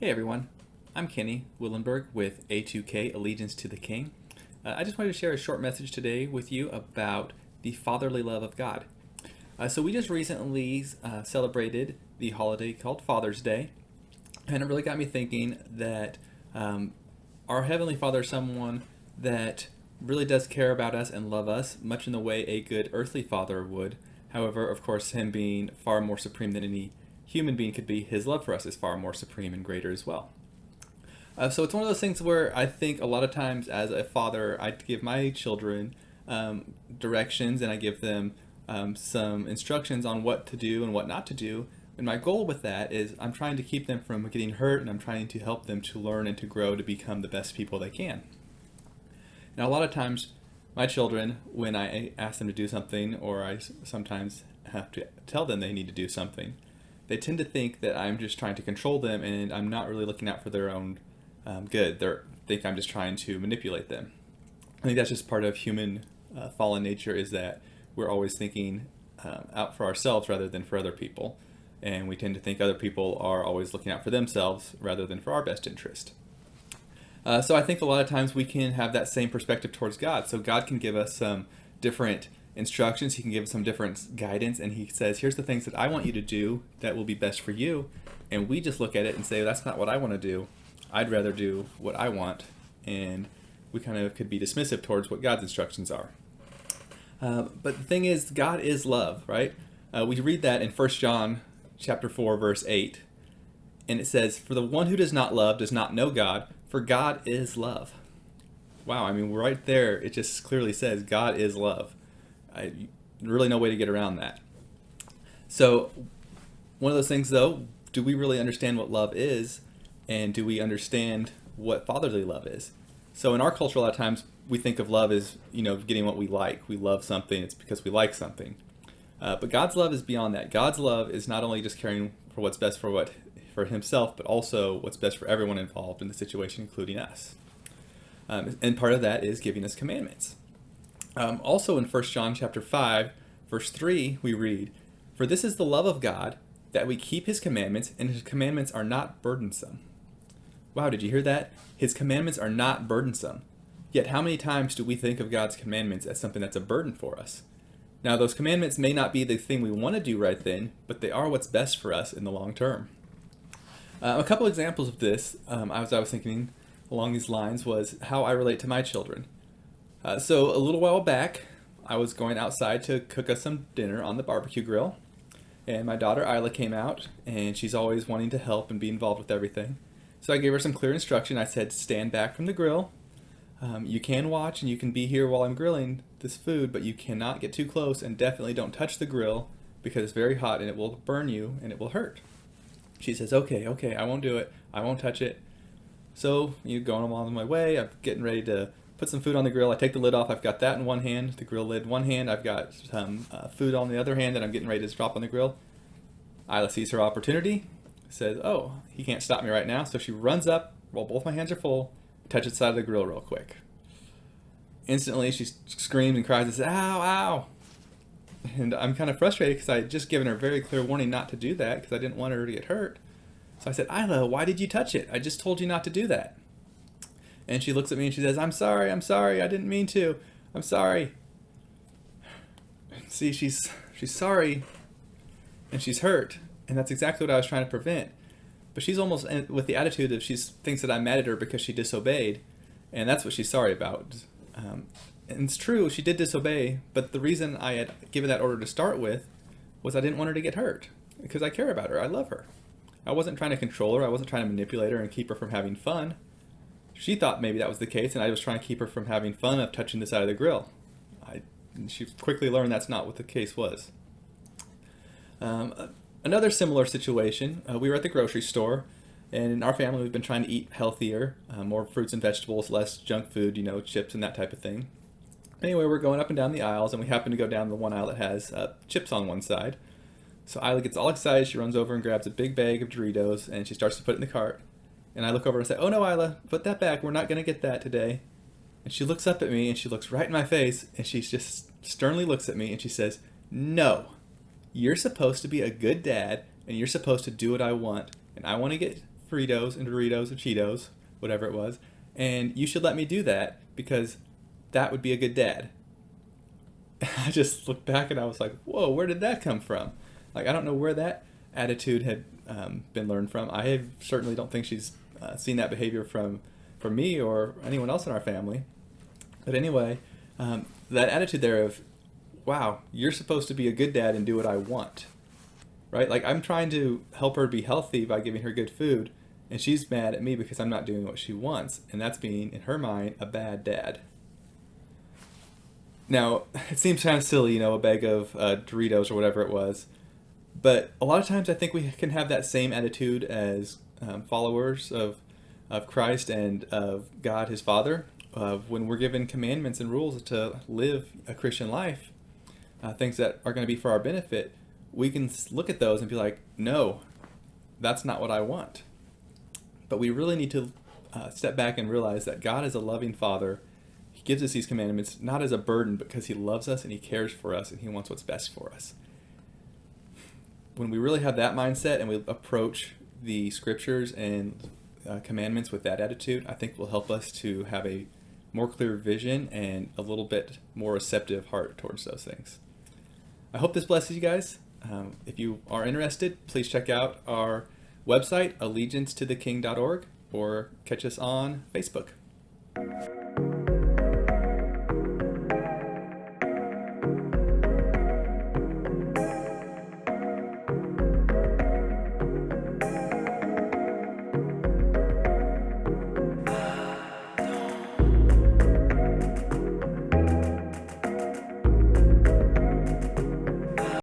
Hey everyone, I'm Kenny Willenberg with A2K Allegiance to the King. I just wanted to share a short message today with you about the fatherly love of God. So we just recently celebrated the holiday called Father's Day, and it really got me thinking that our Heavenly Father is someone that really does care about us and love us, much in the way a good earthly father would. However, of course, him being far more supreme than any human being could be, his love for us is far more supreme and greater as well. So it's one of those things where I think a lot of times as a father, I give my children directions and I give them some instructions on what to do and what not to do. And my goal with that is I'm trying to keep them from getting hurt, and I'm trying to help them to learn and to grow to become the best people they can. Now, a lot of times, my children, when I ask them to do something, or I sometimes have to tell them they need to do something, they tend to think that I'm just trying to control them and I'm not really looking out for their own good. They think I'm just trying to manipulate them. I think that's just part of human fallen nature, is that we're always thinking out for ourselves rather than for other people. And we tend to think other people are always looking out for themselves rather than for our best interest. So I think a lot of times we can have that same perspective towards God. So God can give us some different instructions. He can give us some different guidance. And he says, here's the things that I want you to do that will be best for you. And we just look at it and say, that's not what I want to do. I'd rather do what I want. And we kind of could be dismissive towards what God's instructions are. But the thing is, God is love, right? We read that in 1 John chapter 4, verse 8. And it says, for the one who does not love does not know God, for God is love. Wow, I mean, right there, it just clearly says God is love. Really no way to get around that. So one of those things, though, do we really understand what love is? And do we understand what fatherly love is? So in our culture, a lot of times we think of love as, getting what we like. We love something, it's because we like something. But God's love is beyond that. God's love is not only just caring for what's best for himself, but also what's best for everyone involved in the situation, including us. And part of that is giving us commandments. Also in 1 John chapter 5, verse 3, we read, for this is the love of God, that we keep his commandments, and his commandments are not burdensome. Wow, did you hear that? His commandments are not burdensome. Yet how many times do we think of God's commandments as something that's a burden for us? Now, those commandments may not be the thing we want to do right then, but they are what's best for us in the long term. A couple examples of this, as I was thinking along these lines, was how I relate to my children. So a little while back, I was going outside to cook us some dinner on the barbecue grill, and my daughter Isla came out, and she's always wanting to help and be involved with everything. So I gave her some clear instruction. I said, stand back from the grill. You can watch and you can be here while I'm grilling this food, but you cannot get too close, and definitely don't touch the grill because it's very hot and it will burn you and it will hurt. She says, okay, I won't do it. I won't touch it. So going along my way, I'm getting ready to put some food on the grill. I take the lid off. I've got that in one hand, the grill lid in one hand. I've got some food on the other hand that I'm getting ready to drop on the grill. Isla sees her opportunity, says, oh, he can't stop me right now. So she runs up while both my hands are full, touches the side of the grill real quick. Instantly, she screams and cries and says, ow, ow. And I'm kind of frustrated because I had just given her very clear warning not to do that because I didn't want her to get hurt. So I said, Isla, why did you touch it? I just told you not to do that. And she looks at me and she says, I'm sorry, I didn't mean to. I'm sorry. See, she's sorry and she's hurt. And that's exactly what I was trying to prevent. But she's almost with the attitude of she thinks that I'm mad at her because she disobeyed. And that's what she's sorry about. And it's true, she did disobey, but the reason I had given that order to start with was I didn't want her to get hurt, because I care about her, I love her. I wasn't trying to control her, I wasn't trying to manipulate her and keep her from having fun. She thought maybe that was the case, and I was trying to keep her from having fun of touching the side of the grill. She quickly learned that's not what the case was. Another similar situation, we were at the grocery store, and in our family we've been trying to eat healthier, more fruits and vegetables, less junk food, chips and that type of thing. Anyway, we're going up and down the aisles, and we happen to go down the one aisle that has chips on one side. So Isla gets all excited. She runs over and grabs a big bag of Doritos, and she starts to put it in the cart. And I look over and say, oh no, Isla, put that back. We're not going to get that today. And she looks up at me, and she looks right in my face, and she just sternly looks at me, and she says, no, you're supposed to be a good dad, and you're supposed to do what I want. And I want to get Fritos and Doritos and Cheetos, whatever it was, and you should let me do that because that would be a good dad. I just looked back and I was like, whoa, where did that come from? Like, I don't know where that attitude had been learned from. Certainly don't think she's seen that behavior from me or anyone else in our family. But anyway, that attitude there of, wow, you're supposed to be a good dad and do what I want, right? Like, I'm trying to help her be healthy by giving her good food, and she's mad at me because I'm not doing what she wants, and that's being, in her mind, a bad dad. Now, it seems kind of silly, a bag of Doritos or whatever it was, but a lot of times I think we can have that same attitude as followers of Christ and of God, his Father, when we're given commandments and rules to live a Christian life, things that are going to be for our benefit. We can look at those and be like, no, that's not what I want. But we really need to step back and realize that God is a loving Father. He gives us these commandments not as a burden, but because he loves us and he cares for us and he wants what's best for us. When we really have that mindset and we approach the scriptures and commandments with that attitude, I think will help us to have a more clear vision and a little bit more receptive heart towards those things. I hope this blesses you guys. If you are interested, please check out our website, allegiancetotheking.org, or catch us on Facebook.